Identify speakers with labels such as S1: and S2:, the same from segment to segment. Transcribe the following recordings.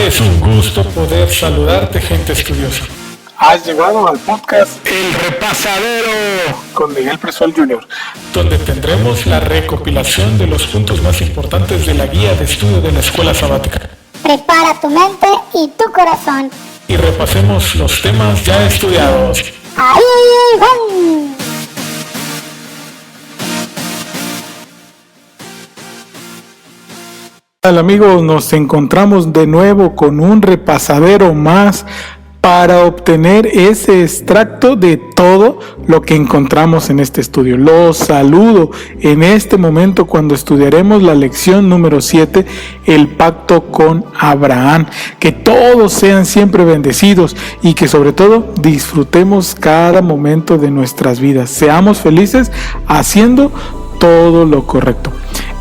S1: Es un gusto poder saludarte, gente estudiosa.
S2: Has llegado al podcast
S1: El Repasadero
S2: con Miguel Presol Jr.,
S1: donde tendremos la recopilación de los puntos más importantes de la guía de estudio de la escuela sabática.
S3: Prepara tu mente y tu corazón.
S1: Y repasemos los temas ya estudiados.
S3: ¡Ahí van!
S2: Hola amigos, nos encontramos de nuevo con un repasadero más para obtener ese extracto de todo lo que encontramos en este estudio. Los saludo en este momento cuando estudiaremos la lección número 7, el pacto con Abraham. Que todos sean siempre bendecidos y que sobre todo disfrutemos cada momento de nuestras vidas. Seamos felices haciendo todo lo correcto.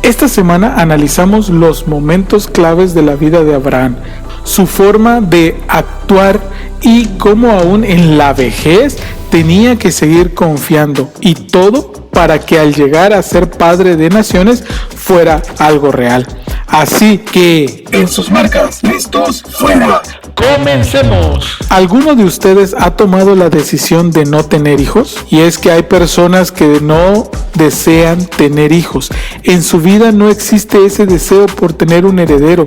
S2: Esta semana analizamos los momentos claves de la vida de Abraham, su forma de actuar y cómo aún en la vejez tenía que seguir confiando, y todo para que al llegar a ser padre de naciones fuera algo real. Así que,
S1: en sus marcas, listos, fuera. ¡Comencemos!
S2: ¿Alguno de ustedes ha tomado la decisión de no tener hijos? Y es que hay personas que no desean tener hijos. En su vida no existe ese deseo por tener un heredero,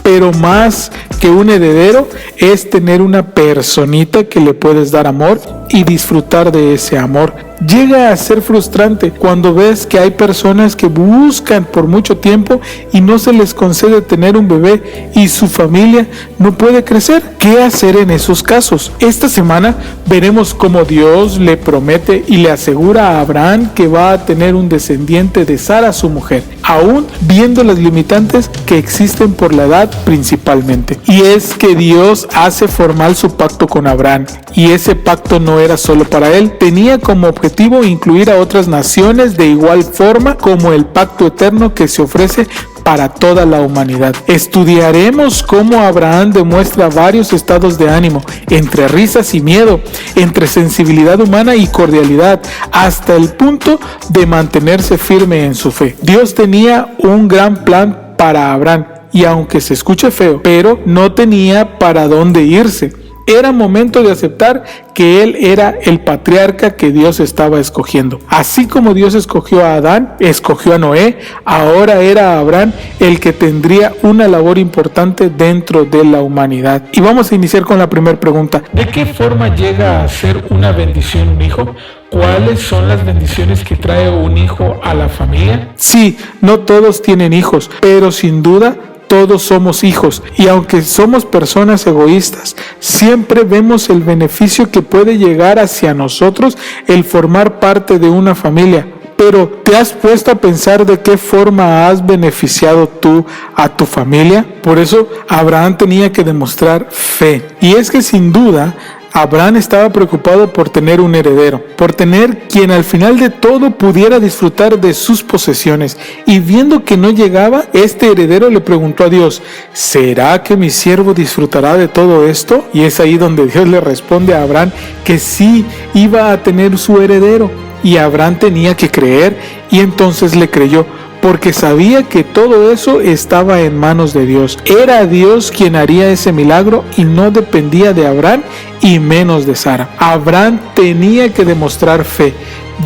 S2: pero más que un heredero es tener una personita que le puedes dar amor y disfrutar de ese amor. Llega a ser frustrante cuando ves que hay personas que buscan por mucho tiempo y no se les concede tener un bebé y su familia no puede crecer. ¿Qué hacer en esos casos? Esta semana veremos cómo Dios le promete y le asegura a Abraham que va a tener un descendiente de Sara, su mujer, aún viendo las limitantes que existen por la edad principalmente. Y es que Dios hace formal su pacto con Abraham, y ese pacto no era solo para él, tenía como objetivo incluir a otras naciones de igual forma como el pacto eterno que se ofrece para toda la humanidad. Estudiaremos cómo Abraham demuestra varios estados de ánimo, entre risas y miedo, entre sensibilidad humana y cordialidad, hasta el punto de mantenerse firme en su fe. Dios tenía un gran plan para Abraham, y aunque se escuche feo, pero no tenía para dónde irse. Era momento de aceptar que él era el patriarca que Dios estaba escogiendo. Así como Dios escogió a Adán, escogió a Noé, ahora era Abraham el que tendría una labor importante dentro de la humanidad. Y vamos a iniciar con la primera pregunta.
S1: ¿De qué forma llega a ser una bendición un hijo? ¿Cuáles son las bendiciones que trae un hijo a la familia?
S2: Sí, no todos tienen hijos, pero sin duda todos somos hijos, y aunque somos personas egoístas, siempre vemos el beneficio que puede llegar hacia nosotros el formar parte de una familia. Pero ¿te has puesto a pensar de qué forma has beneficiado tú a tu familia? Por eso Abraham tenía que demostrar fe. Y es que sin duda Abraham estaba preocupado por tener un heredero, por tener quien al final de todo pudiera disfrutar de sus posesiones. Y viendo que no llegaba, este heredero le preguntó a Dios: ¿será que mi siervo disfrutará de todo esto? Y es ahí donde Dios le responde a Abraham que sí iba a tener su heredero. Y Abraham tenía que creer, y entonces le creyó, porque sabía que todo eso estaba en manos de Dios. Era Dios quien haría ese milagro y no dependía de Abraham y menos de Sara. Abraham tenía que demostrar fe.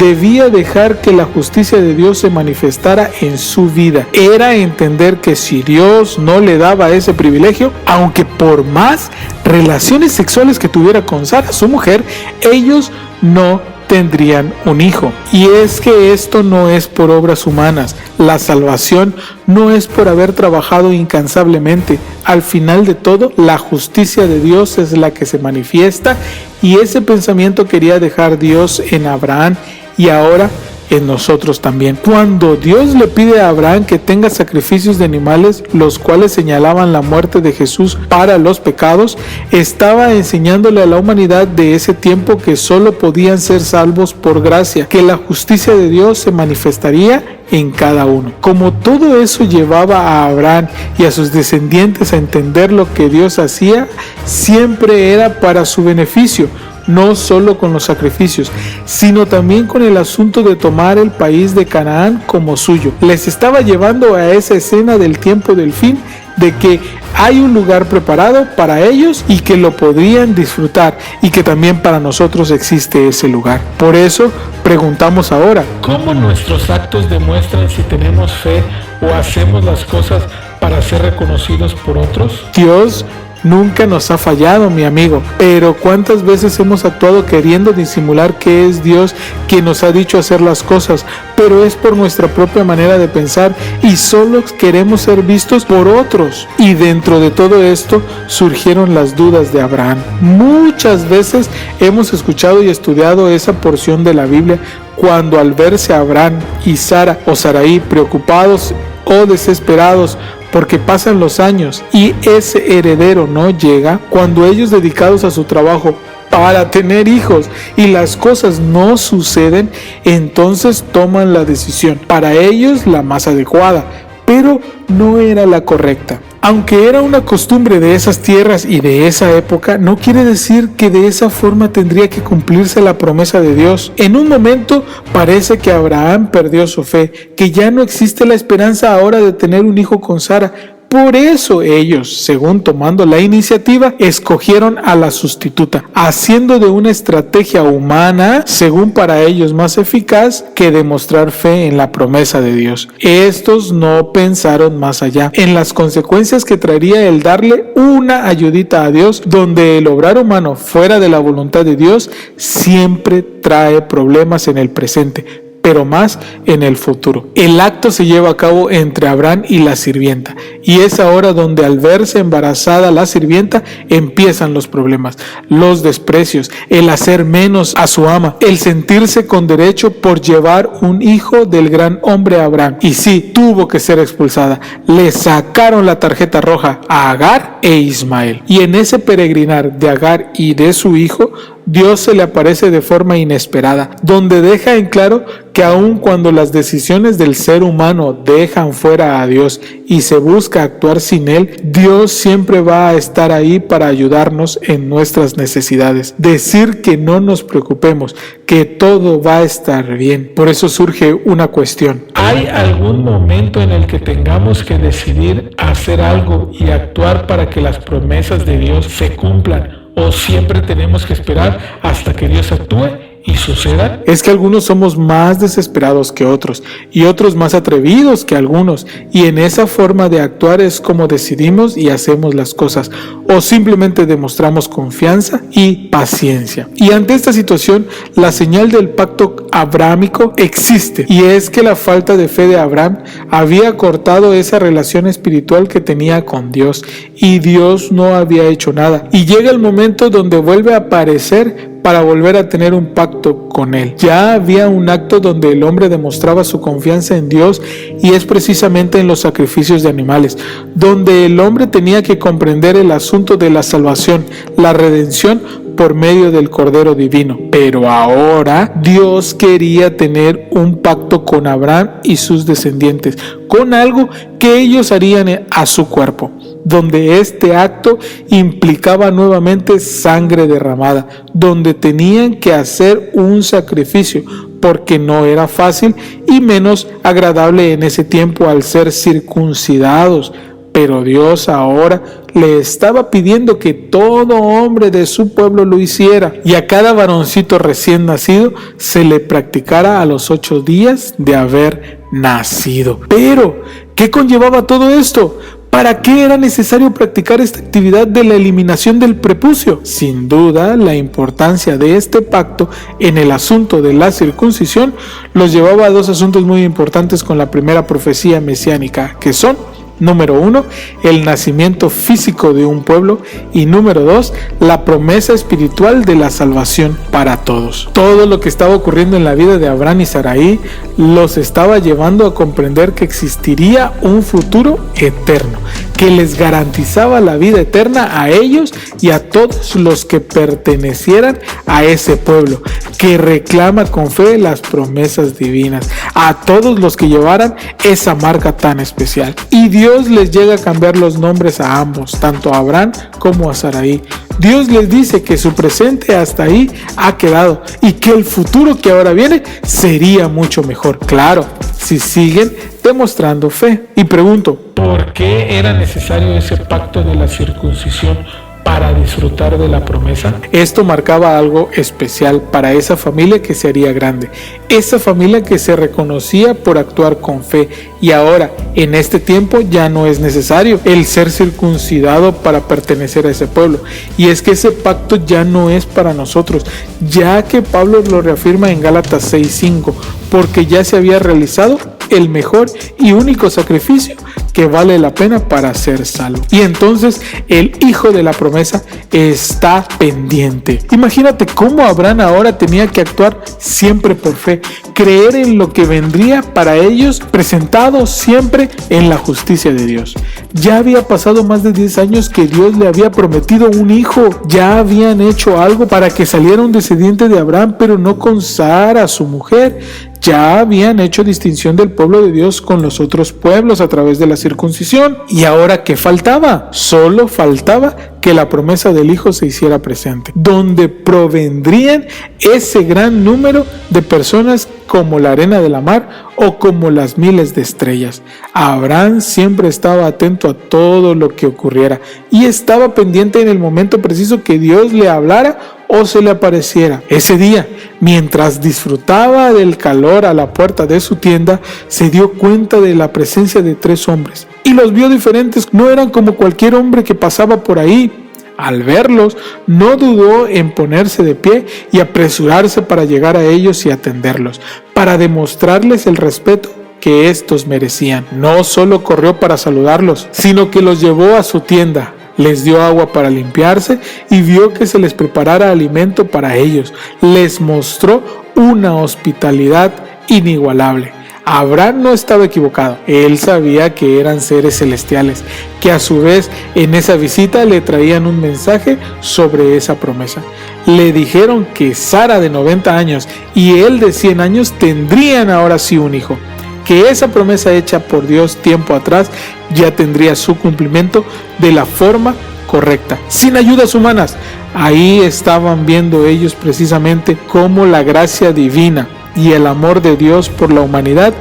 S2: Debía dejar que la justicia de Dios se manifestara en su vida. Era entender que si Dios no le daba ese privilegio, aunque por más relaciones sexuales que tuviera con Sara, su mujer, ellos no tendrían un hijo. Y es que esto no es por obras humanas. La salvación no es por haber trabajado incansablemente. Al final de todo, la justicia de Dios es la que se manifiesta, y ese pensamiento quería dejar Dios en Abraham y ahora en nosotros también. Cuando Dios le pide a Abraham que tenga sacrificios de animales, los cuales señalaban la muerte de Jesús para los pecados, estaba enseñándole a la humanidad de ese tiempo que solo podían ser salvos por gracia, que la justicia de Dios se manifestaría en cada uno. Como todo eso llevaba a Abraham y a sus descendientes a entender lo que Dios hacía, siempre era para su beneficio. No solo con los sacrificios, sino también con el asunto de tomar el país de Canaán como suyo. Les estaba llevando a esa escena del tiempo del fin, de que hay un lugar preparado para ellos y que lo podrían disfrutar, y que también para nosotros existe ese lugar. Por eso preguntamos ahora,
S1: ¿cómo nuestros actos demuestran si tenemos fe o hacemos las cosas para ser reconocidos por otros?
S2: Dios nunca nos ha fallado, mi amigo, pero ¿cuántas veces hemos actuado queriendo disimular que es Dios quien nos ha dicho hacer las cosas, pero es por nuestra propia manera de pensar y solo queremos ser vistos por otros? Y dentro de todo esto surgieron las dudas de Abraham. Muchas veces hemos escuchado y estudiado esa porción de la Biblia cuando al verse Abraham y Sara o Sarai preocupados o desesperados porque pasan los años y ese heredero no llega, cuando ellos dedicados a su trabajo para tener hijos y las cosas no suceden, entonces toman la decisión, para ellos la más adecuada, pero no era la correcta. Aunque era una costumbre de esas tierras y de esa época, no quiere decir que de esa forma tendría que cumplirse la promesa de Dios. En un momento parece que Abraham perdió su fe, que ya no existe la esperanza ahora de tener un hijo con Sara. Por eso ellos, según tomando la iniciativa, escogieron a la sustituta, haciendo de una estrategia humana, según para ellos más eficaz, que demostrar fe en la promesa de Dios. Estos no pensaron más allá en las consecuencias que traería el darle una ayudita a Dios, donde el obrar humano fuera de la voluntad de Dios siempre trae problemas en el presente, pero más en el futuro. El acto se lleva a cabo entre Abraham y la sirvienta, y es ahora donde al verse embarazada la sirvienta empiezan los problemas, los desprecios, el hacer menos a su ama, el sentirse con derecho por llevar un hijo del gran hombre Abraham. Y sí, tuvo que ser expulsada. Le sacaron la tarjeta roja a Agar e Ismael, y en ese peregrinar de Agar y de su hijo, Dios se le aparece de forma inesperada, donde deja en claro que aun cuando las decisiones del ser humano dejan fuera a Dios y se busca actuar sin Él, Dios siempre va a estar ahí para ayudarnos en nuestras necesidades. Decir que no nos preocupemos, que todo va a estar bien. Por eso surge una cuestión.
S1: ¿Hay algún momento en el que tengamos que decidir hacer algo y actuar para que las promesas de Dios se cumplan? ¿O siempre tenemos que esperar hasta que Dios actúe y suceda?
S2: Es que algunos somos más desesperados que otros y otros más atrevidos que algunos, y en esa forma de actuar es como decidimos y hacemos las cosas, o simplemente demostramos confianza y paciencia. Y ante esta situación, la señal del pacto abrámico existe, y es que la falta de fe de Abraham había cortado esa relación espiritual que tenía con Dios, y Dios no había hecho nada, y llega el momento donde vuelve a aparecer para volver a tener un pacto con Él. Ya había un acto donde el hombre demostraba su confianza en Dios, y es precisamente en los sacrificios de animales, donde el hombre tenía que comprender el asunto de la salvación, la redención por medio del Cordero Divino. Pero ahora Dios quería tener un pacto con Abraham y sus descendientes, con algo que ellos harían a su cuerpo, donde este acto implicaba nuevamente sangre derramada, donde tenían que hacer un sacrificio, porque no era fácil y menos agradable en ese tiempo al ser circuncidados. Pero Dios ahora le estaba pidiendo que todo hombre de su pueblo lo hiciera, y a cada varoncito recién nacido se le practicara a los 8 días de haber nacido. Pero, ¿qué conllevaba todo esto? ¿Para qué era necesario practicar esta actividad de la eliminación del prepucio? Sin duda, la importancia de este pacto en el asunto de la circuncisión los llevaba a dos asuntos muy importantes con la primera profecía mesiánica, que son: número 1, el nacimiento físico de un pueblo, y número 2, la promesa espiritual de la salvación para todos. Todo lo que estaba ocurriendo en la vida de Abraham y Sarai los estaba llevando a comprender que existiría un futuro eterno, que les garantizaba la vida eterna a ellos y a todos los que pertenecieran a ese pueblo, que reclama con fe las promesas divinas, a todos los que llevaran esa marca tan especial. Y Dios les llega a cambiar los nombres a ambos, tanto a Abraham como a Sarai. Dios les dice que su presente hasta ahí ha quedado y que el futuro que ahora viene sería mucho mejor. Claro, si siguen demostrando fe. Y pregunto,
S1: ¿por ¿Por qué era necesario ese pacto de la circuncisión para disfrutar de la promesa?
S2: Esto marcaba algo especial para esa familia que se haría grande, esa familia que se reconocía por actuar con fe, y ahora en este tiempo ya no es necesario el ser circuncidado para pertenecer a ese pueblo. Y es que ese pacto ya no es para nosotros, ya que Pablo lo reafirma en Gálatas 6:5, porque ya se había realizado el mejor y único sacrificio que vale la pena para ser salvo. Y entonces el hijo de la promesa está pendiente. Imagínate cómo Abraham ahora tenía que actuar siempre por fe, creer en lo que vendría para ellos, presentado siempre en la justicia de Dios. Ya había pasado más de 10 años que Dios le había prometido un hijo, ya habían hecho algo para que saliera un descendiente de Abraham, pero no con Sara, su mujer. Ya habían hecho distinción del pueblo de Dios con los otros pueblos a través de la circuncisión. ¿Y ahora qué faltaba? Solo faltaba que la promesa del Hijo se hiciera presente, donde provendrían ese gran número de personas como la arena de la mar o como las miles de estrellas. Abraham siempre estaba atento a todo lo que ocurriera y estaba pendiente en el momento preciso que Dios le hablara o se le apareciera. Ese día, mientras disfrutaba del calor a la puerta de su tienda, se dio cuenta de la presencia de 3 hombres y los vio diferentes. No eran como cualquier hombre que pasaba por ahí. Al verlos, no dudó en ponerse de pie y apresurarse para llegar a ellos y atenderlos, para demostrarles el respeto que estos merecían. No solo corrió para saludarlos, sino que los llevó a su tienda. Les dio agua para limpiarse y vio que se les preparara alimento para ellos. Les mostró una hospitalidad inigualable. Abraham no estaba equivocado. Él sabía que eran seres celestiales, que a su vez en esa visita le traían un mensaje sobre esa promesa. Le dijeron que Sara de 90 años y él de 100 años tendrían ahora sí un hijo, que esa promesa hecha por Dios tiempo atrás ya tendría su cumplimiento de la forma correcta, sin ayudas humanas. Ahí estaban viendo ellos precisamente cómo la gracia divina y el amor de Dios por la humanidad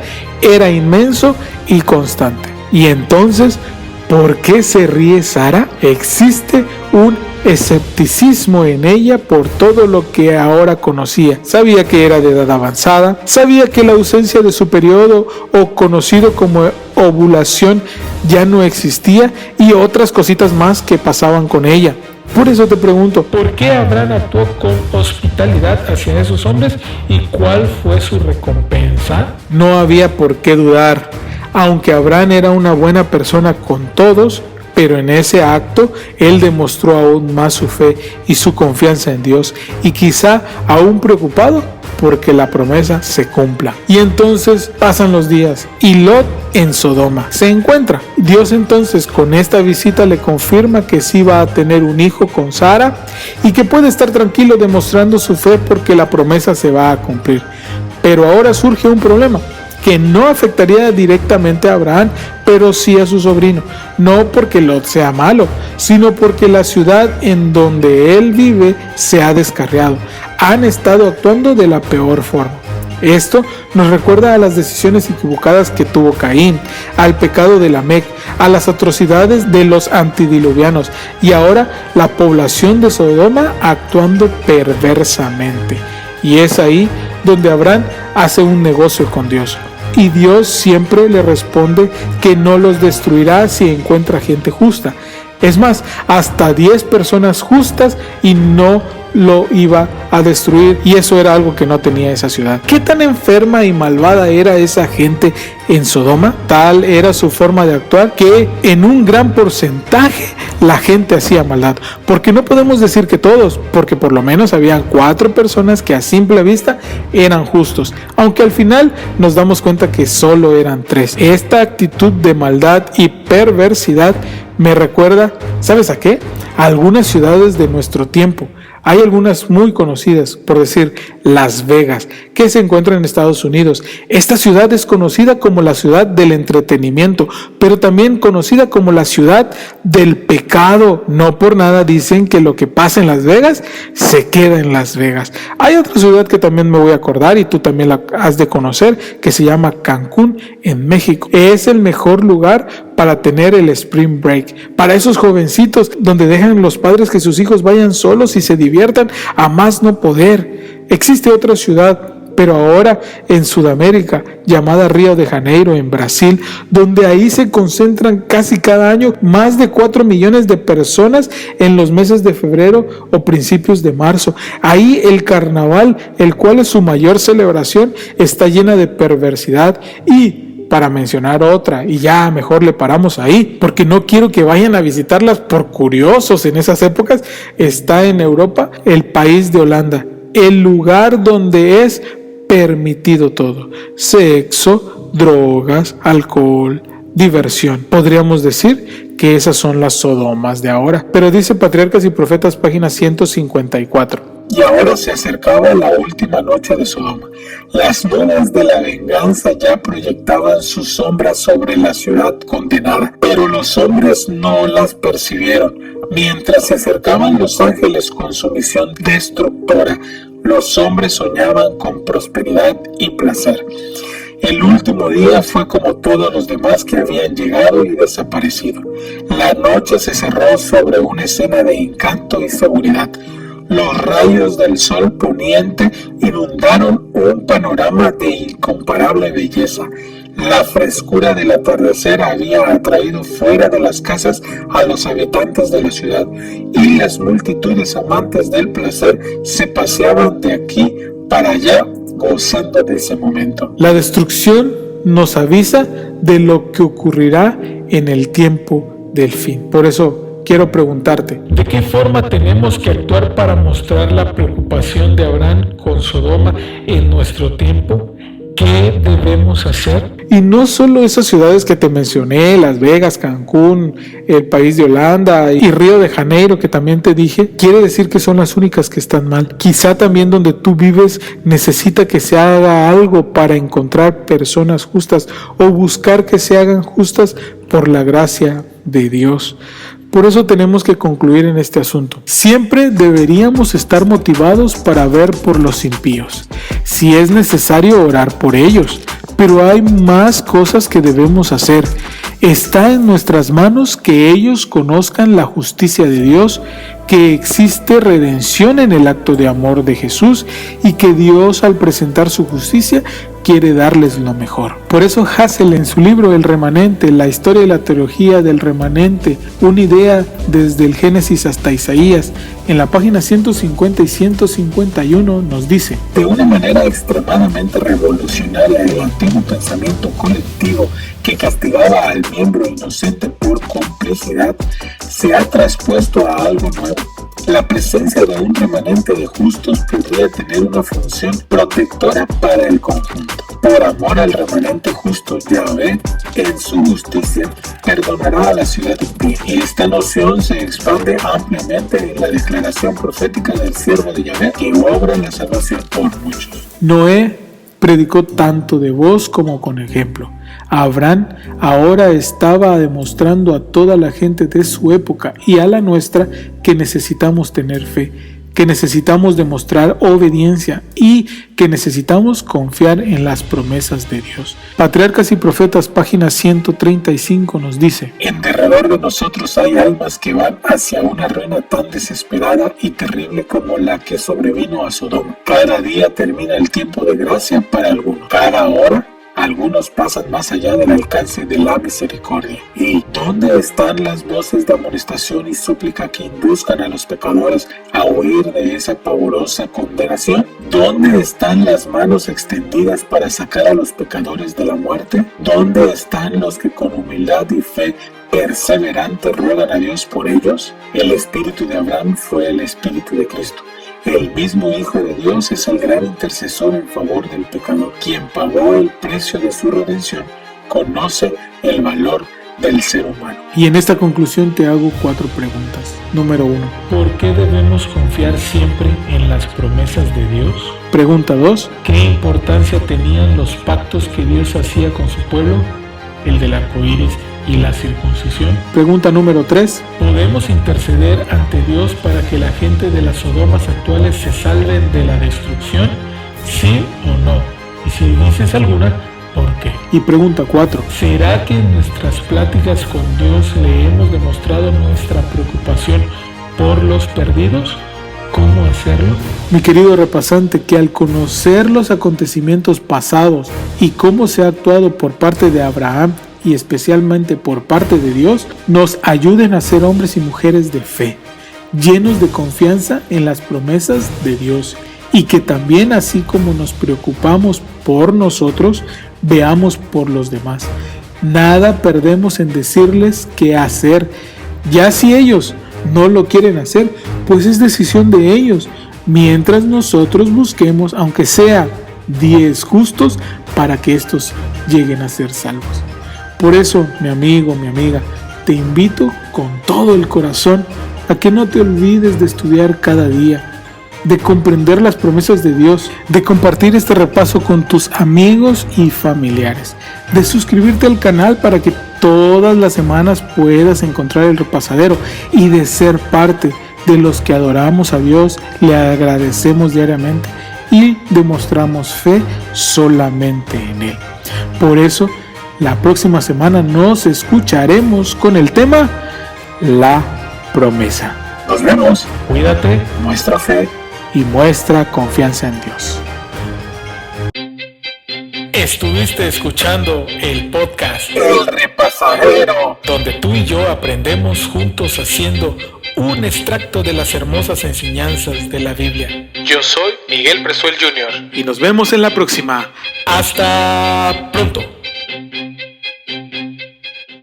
S2: era inmenso y constante. Y entonces, ¿por qué se ríe Sara? Existe un escepticismo en ella por todo lo que ahora conocía. Sabía que era de edad avanzada, sabía que la ausencia de su periodo, o conocido como ovulación, ya no existía, y otras cositas más que pasaban con ella. Por eso te pregunto,
S1: ¿por qué Abraham actuó con hospitalidad hacia esos hombres y cuál fue su recompensa?
S2: No había por qué dudar. Aunque Abraham era una buena persona con todos, pero en ese acto él demostró aún más su fe y su confianza en Dios, y quizá aún preocupado porque la promesa se cumpla. Y entonces pasan los días y Lot en Sodoma se encuentra. Dios entonces con esta visita le confirma que sí va a tener un hijo con Sara y que puede estar tranquilo demostrando su fe porque la promesa se va a cumplir. Pero ahora surge un problema que no afectaría directamente a Abraham, pero sí a su sobrino. No porque Lot sea malo, sino porque la ciudad en donde él vive se ha descarriado. Han estado actuando de la peor forma. Esto nos recuerda a las decisiones equivocadas que tuvo Caín, al pecado de Lamec, a las atrocidades de los antidiluvianos y ahora la población de Sodoma actuando perversamente. Y es ahí donde Abraham hace un negocio con Dios. Y Dios siempre le responde que no los destruirá si encuentra gente justa. Es más, hasta 10 personas justas y no lo iba a destruir, y eso era algo que no tenía esa ciudad. ¿Qué tan enferma y malvada era esa gente en Sodoma? Tal era su forma de actuar que en un gran porcentaje la gente hacía maldad, porque no podemos decir que todos, porque por lo menos habían 4 personas que a simple vista eran justos, aunque al final nos damos cuenta que solo eran 3. Esta actitud de maldad y perversidad me recuerda, ¿sabes a qué? A algunas ciudades de nuestro tiempo. Hay algunas muy conocidas, por decir Las Vegas, que se encuentra en Estados Unidos. Esta ciudad es conocida como la ciudad del entretenimiento, pero también conocida como la ciudad del pecado. No por nada dicen que lo que pasa en Las Vegas se queda en Las Vegas. Hay otra ciudad que también me voy a acordar y tú también la has de conocer, que se llama Cancún, en México. Es el mejor lugar para tener el spring break, para esos jovencitos donde dejan los padres que sus hijos vayan solos y se diviertan a más no poder. Existe otra ciudad, pero ahora en Sudamérica, llamada Río de Janeiro, en Brasil, donde ahí se concentran casi cada año más de 4 millones de personas en los meses de febrero o principios de marzo. Ahí el carnaval, el cual es su mayor celebración, está llena de perversidad. Y para mencionar otra, y ya mejor le paramos ahí, porque no quiero que vayan a visitarlas por curiosos en esas épocas, está en Europa el país de Holanda, el lugar donde es permitido todo: sexo, drogas, alcohol, diversión. Podríamos decir que esas son las Sodomas de ahora. Pero dice Patriarcas y Profetas, página 154.
S1: Y ahora se acercaba la última noche de Sodoma. Las nubes de la venganza ya proyectaban sus sombras sobre la ciudad condenada, pero los hombres no las percibieron. Mientras se acercaban los ángeles con su misión destructora, los hombres soñaban con prosperidad y placer. El último día fue como todos los demás que habían llegado y desaparecido. La noche se cerró sobre una escena de encanto y seguridad. Los rayos del sol poniente inundaron un panorama de incomparable belleza. La frescura del atardecer había atraído fuera de las casas a los habitantes de la ciudad, y las multitudes amantes del placer se paseaban de aquí para allá gozando de ese momento.
S2: La destrucción nos avisa de lo que ocurrirá en el tiempo del fin. Por eso quiero preguntarte,
S1: ¿de qué forma tenemos que actuar para mostrar la preocupación de Abraham con Sodoma en nuestro tiempo? ¿Qué debemos hacer?
S2: Y no solo esas ciudades que te mencioné, Las Vegas, Cancún, el país de Holanda y Río de Janeiro, que también te dije, quiere decir que son las únicas que están mal. Quizá también donde tú vives necesita que se haga algo para encontrar personas justas o buscar que se hagan justas por la gracia de Dios. Por eso tenemos que concluir en este asunto. Siempre deberíamos estar motivados para ver por los impíos. Si es necesario orar por ellos, pero hay más cosas que debemos hacer. Está en nuestras manos que ellos conozcan la justicia de Dios, que existe redención en el acto de amor de Jesús y que Dios, al presentar su justicia, quiere darles lo mejor. Por eso Hassel, en su libro El Remanente, la historia y la teología del remanente, una idea desde el Génesis hasta Isaías, en la página 150 y 151 nos dice:
S1: de una manera extremadamente revolucionaria, el antiguo pensamiento colectivo que castigaba al miembro inocente por complicidad se ha traspuesto a algo nuevo. La presencia de un remanente de justos podría tener una función protectora para el conjunto. Por amor al remanente justo, Yahvé, en su justicia, perdonará a la ciudad impía. Y esta noción se expande ampliamente en la declaración profética del siervo de Yahvé, que obra la salvación por muchos.
S2: Noé predicó tanto de voz como con ejemplo. Abraham ahora estaba demostrando a toda la gente de su época y a la nuestra que necesitamos tener fe, que necesitamos demostrar obediencia y que necesitamos confiar en las promesas de Dios. Patriarcas y Profetas, página 135 nos dice:
S1: en derredor de nosotros hay almas que van hacia una ruina tan desesperada y terrible como la que sobrevino a Sodoma. Cada día termina el tiempo de gracia para algunos. Cada hora algunos pasan más allá del alcance de la misericordia. ¿Y dónde están las voces de amonestación y súplica que induzcan a los pecadores a huir de esa pavorosa condenación? ¿Dónde están las manos extendidas para sacar a los pecadores de la muerte? ¿Dónde están los que con humildad y fe perseverante ruegan a Dios por ellos? El espíritu de Abraham fue el espíritu de Cristo. El mismo Hijo de Dios es el gran intercesor en favor del pecador, quien pagó el precio de su redención, conoce el valor del ser humano.
S2: Y en esta conclusión te hago 4 preguntas. Número 1.
S1: ¿Por qué debemos confiar siempre en las promesas de Dios?
S2: Pregunta 2.
S1: ¿Qué importancia tenían los pactos que Dios hacía con su pueblo? El del arco iris y la circuncisión.
S2: Pregunta número 3.
S1: ¿Podemos interceder ante Dios para que la gente de las Sodomas actuales se salven de la destrucción? ¿Sí o no? Y si dices alguna, ¿Por qué?
S2: Y pregunta 4.
S1: ¿Será que en nuestras pláticas con Dios le hemos demostrado nuestra preocupación por los perdidos? ¿Cómo hacerlo?
S2: Mi querido repasante, que al conocer los acontecimientos pasados y cómo se ha actuado por parte de Abraham y especialmente por parte de Dios, nos ayuden a ser hombres y mujeres de fe, llenos de confianza en las promesas de Dios, y que también, así como nos preocupamos por nosotros, veamos por los demás. Nada perdemos en decirles qué hacer, ya si ellos no lo quieren hacer, pues es decisión de ellos, mientras nosotros busquemos, aunque sea 10 justos, para que estos lleguen a ser salvos. Por eso, mi amigo, mi amiga, te invito con todo el corazón a que no te olvides de estudiar cada día, de comprender las promesas de Dios, de compartir este repaso con tus amigos y familiares, de suscribirte al canal para que todas las semanas puedas encontrar el repasadero y de ser parte de los que adoramos a Dios, le agradecemos diariamente y demostramos fe solamente en Él. Por eso, la próxima semana nos escucharemos con el tema La Promesa. Nos vemos.
S1: Cuídate.
S2: Muestra fe y muestra confianza en Dios.
S1: Estuviste escuchando el podcast
S2: El Repasadero,
S1: donde tú y yo aprendemos juntos haciendo un extracto de las hermosas enseñanzas de la Biblia. Yo soy Miguel Presuel Jr.
S2: y nos vemos en la próxima.
S1: Hasta pronto.